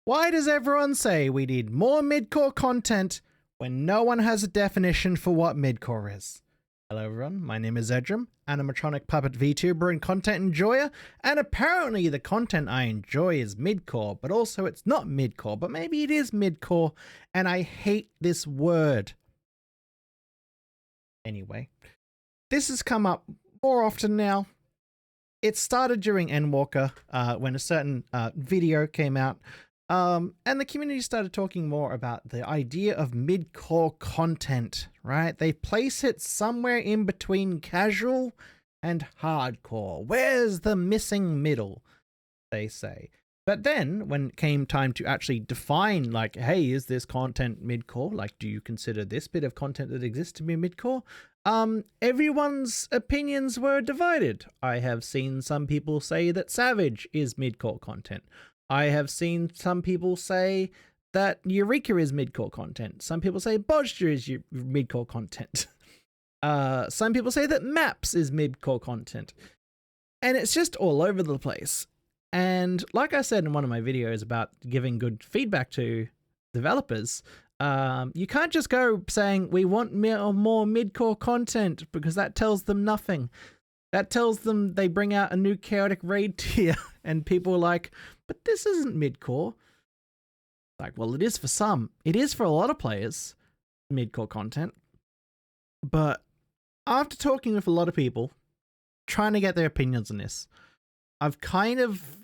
Why does everyone say we need more midcore content when no one has a definition for what midcore is? Hello everyone, my name is Edrem, animatronic puppet VTuber and content enjoyer, and apparently the content I enjoy is midcore, but also it's not midcore, but maybe it is midcore, and I hate this word. Anyway, this has come up more often now. It started during Endwalker, when a certain video came out, and the community started talking more about the idea of midcore content, right? They place it somewhere in between casual and hardcore. Where's the missing middle, they say. But then when it came time to actually define, like, hey, is this content midcore? Like, do you consider this bit of content that exists to be midcore? Everyone's opinions were divided. I have seen some people say that Savage is midcore content. I have seen some people say that Eureka is midcore content. Some people say Bodger is midcore content. Some people say that Maps is midcore content. And it's just all over the place. And like I said in one of my videos about giving good feedback to developers, you can't just go saying we want more midcore content, because that tells them nothing. That tells them they bring out a new chaotic raid tier and people are like, but this isn't midcore. Like, well, it is for some. It is for a lot of players, midcore content. But after talking with a lot of people, trying to get their opinions on this, I've kind of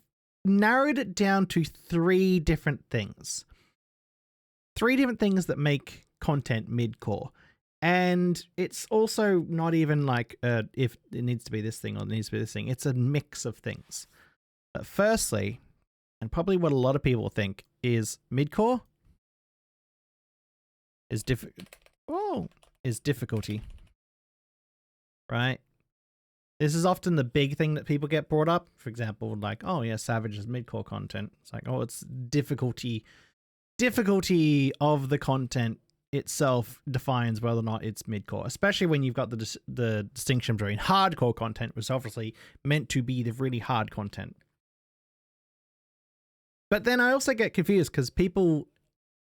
narrowed it down to three different things. Three different things that make content midcore. And it's also not even like if it needs to be this thing or it needs to be this thing. It's a mix of things. But firstly, and probably what a lot of people think, is midcore is difficulty. Right? This is often the big thing that people get brought up. For example, like, oh yeah, Savage is midcore content. It's like, oh, it's difficulty of the content itself defines whether or not it's midcore, especially when you've got the distinction between hardcore content, which is obviously meant to be the really hard content. But then I also get confused because people,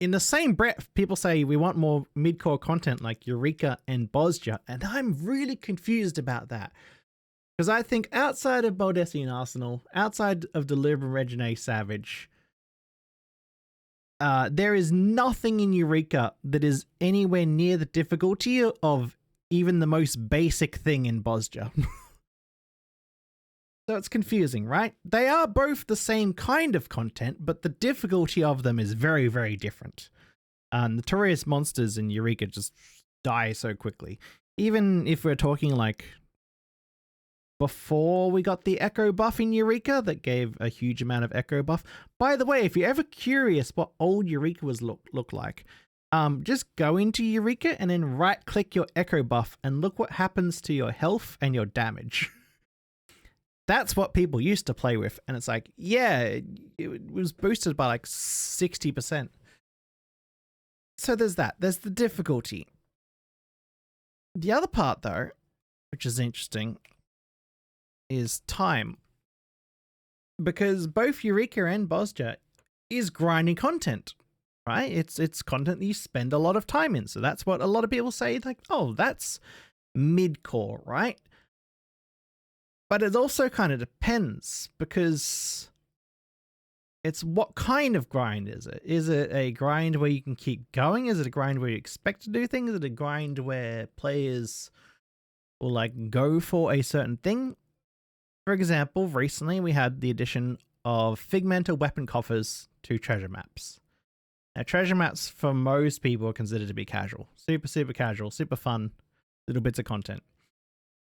in the same breath, people say we want more midcore content like Eureka and Bosja, and I'm really confused about that. Because I think outside of Baldessian Arsenal, outside of Deliver Regine Savage, there is nothing in Eureka that is anywhere near the difficulty of even the most basic thing in Bosja. So it's confusing, right? They are both the same kind of content, but the difficulty of them is very, very different. Notorious monsters in Eureka just die so quickly. Even if we're talking like before we got the echo buff in Eureka that gave a huge amount of echo buff. By the way, if you're ever curious what old Eureka was look like, just go into Eureka and then right click your echo buff and look what happens to your health and your damage. That's what people used to play with, and it's like, yeah, it was boosted by like 60%. So there's that. There's the difficulty. The other part though, which is interesting, is time, because both Eureka and Bosja is grinding content, right? It's content that you spend a lot of time in, so that's what a lot of people say, like, oh, that's midcore, right? But it also kind of depends, because it's what kind of grind is it? Is it a grind where you can keep going? Is it a grind where you expect to do things? Is it a grind where players will like go for a certain thing? For example, recently we had the addition of Figmental weapon coffers to treasure maps. Now, treasure maps for most people are considered to be casual. Super, super casual, super fun, little bits of content.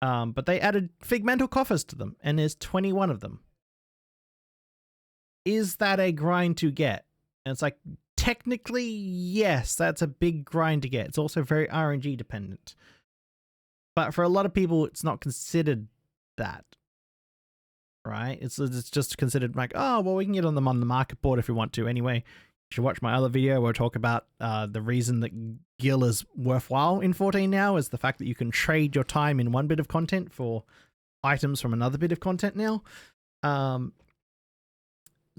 But they added Figmental coffers to them, and there's 21 of them. Is that a grind to get? And it's like, technically, yes, that's a big grind to get. It's also very RNG dependent. But for a lot of people, it's not considered that. Right? It's just considered like, oh, well, we can get on the market board if we want to. Anyway, you should watch my other video where I talk about the reason that Gil is worthwhile in 14 now is the fact that you can trade your time in one bit of content for items from another bit of content now.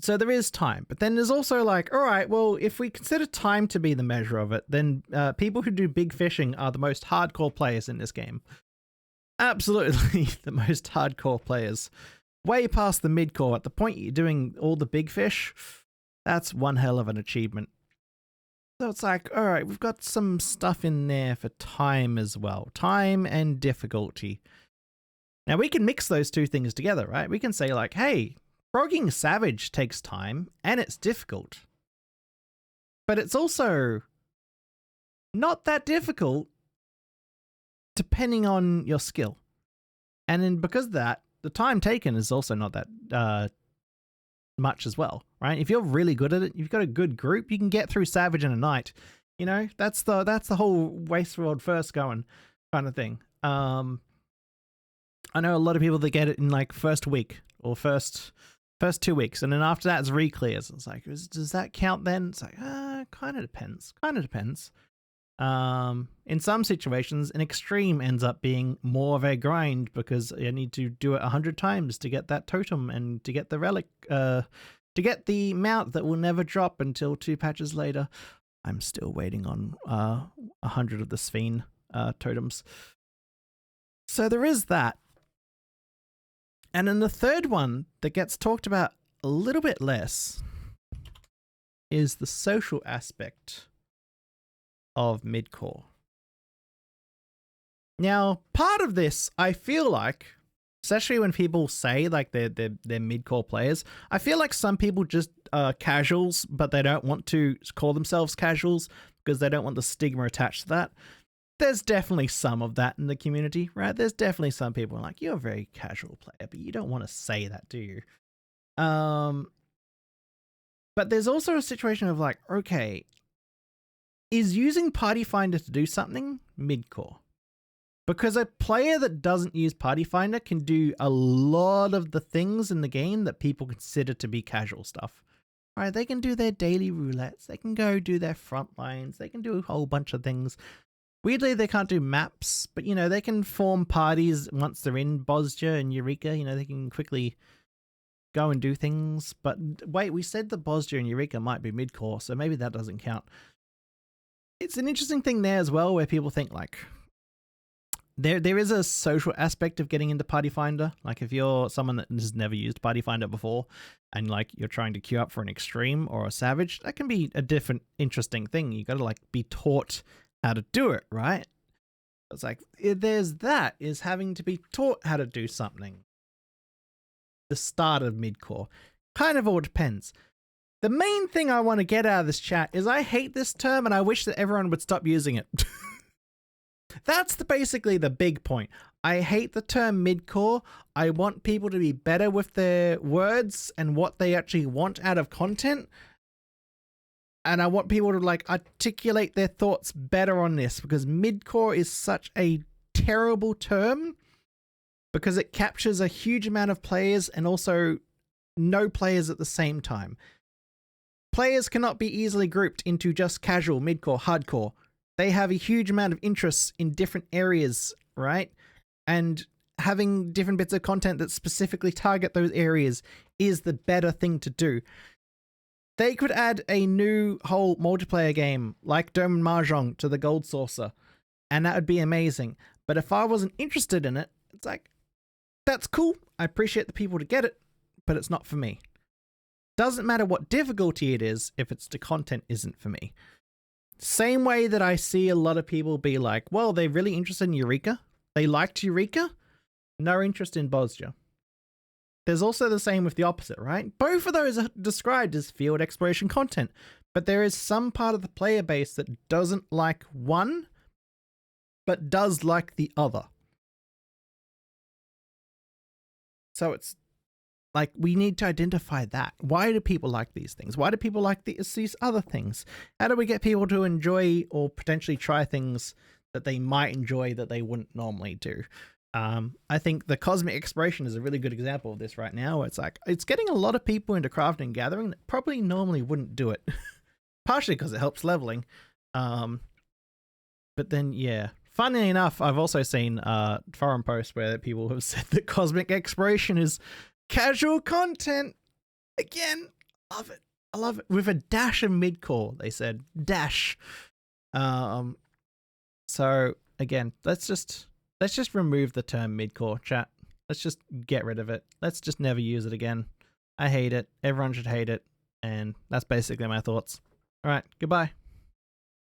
So there is time, but then there's also like, all right, well, if we consider time to be the measure of it, then people who do big fishing are the most hardcore players in this game. Absolutely the most hardcore players. Way past the midcore. At the point you're doing all the big fish, that's one hell of an achievement. So it's like, all right, we've got some stuff in there for time as well. Time and difficulty. Now we can mix those two things together, right? We can say like, hey, frogging Savage takes time and it's difficult. But it's also not that difficult depending on your skill. And then because of that, the time taken is also not that much as well, right? If you're really good at it, you've got a good group, you can get through Savage in a night. You know, that's the whole Wasteworld first going kind of thing. I know a lot of people that get it in like first week or first 2 weeks, and then after that it's re-clears. It's like, does that count then? It's like, kind of depends. In some situations, an extreme ends up being more of a grind because you need to do it 100 times to get that totem and to get the relic, to get the mount that will never drop until 2 patches later. I'm still waiting on 100 of the Sphene totems. So there is that. And then the third one that gets talked about a little bit less is the social aspect of Midcore. Now, part of this, I feel like, especially when people say like they're Midcore players, I feel like some people just are casuals, but they don't want to call themselves casuals because they don't want the stigma attached to that. There's definitely some of that in the community, right? There's definitely some people like, you're a very casual player, but you don't want to say that, do you? But there's also a situation of like, okay, is using Party Finder to do something Midcore? Because a player that doesn't use Party Finder can do a lot of the things in the game that people consider to be casual stuff. Right? They can do their daily roulettes, they can go do their front lines, they can do a whole bunch of things. Weirdly, they can't do maps, but, you know, they can form parties once they're in Bosja and Eureka. You know, they can quickly go and do things. But wait, we said that Bosja and Eureka might be midcore, so maybe that doesn't count. It's an interesting thing there as well, where people think, like, there is a social aspect of getting into Party Finder. Like, if you're someone that has never used Party Finder before, and, like, you're trying to queue up for an extreme or a savage, that can be a different, interesting thing. You got to, like, be taught how to do it, right? It's like, there's that, is having to be taught how to do something. The start of Midcore. Kind of all depends. The main thing I want to get out of this chat is I hate this term and I wish that everyone would stop using it. That's basically the big point. I hate the term Midcore. I want people to be better with their words and what they actually want out of content. And I want people to like articulate their thoughts better on this, because Midcore is such a terrible term because it captures a huge amount of players and also no players at the same time. Players cannot be easily grouped into just casual, midcore, hardcore. They have a huge amount of interests in different areas, right? And having different bits of content that specifically target those areas is the better thing to do. They could add a new whole multiplayer game like Dome and Mahjong to the Gold Saucer, and that would be amazing. But if I wasn't interested in it, it's like, that's cool. I appreciate the people to get it, but it's not for me. Doesn't matter what difficulty it is if it's the content isn't for me. Same way that I see a lot of people be like, well, they're really interested in Eureka. They liked Eureka. No interest in Bosja. There's also the same with the opposite, right? Both of those are described as field exploration content, but there is some part of the player base that doesn't like one, but does like the other. So it's like, we need to identify that. Why do people like these things? Why do people like these other things? How do we get people to enjoy or potentially try things that they might enjoy that they wouldn't normally do? I think the Cosmic Exploration is a really good example of this right now. It's like, it's getting a lot of people into crafting and gathering that probably normally wouldn't do it. Partially because it helps leveling. But then, yeah. Funnily enough, I've also seen forum posts where people have said that Cosmic Exploration is casual content. Again, love it. I love it. With a dash of midcore, they said. Dash. So again, let's just remove the term midcore, chat. Let's just get rid of it. Let's just never use it again. I hate it. Everyone should hate it. And that's basically my thoughts. All right, goodbye.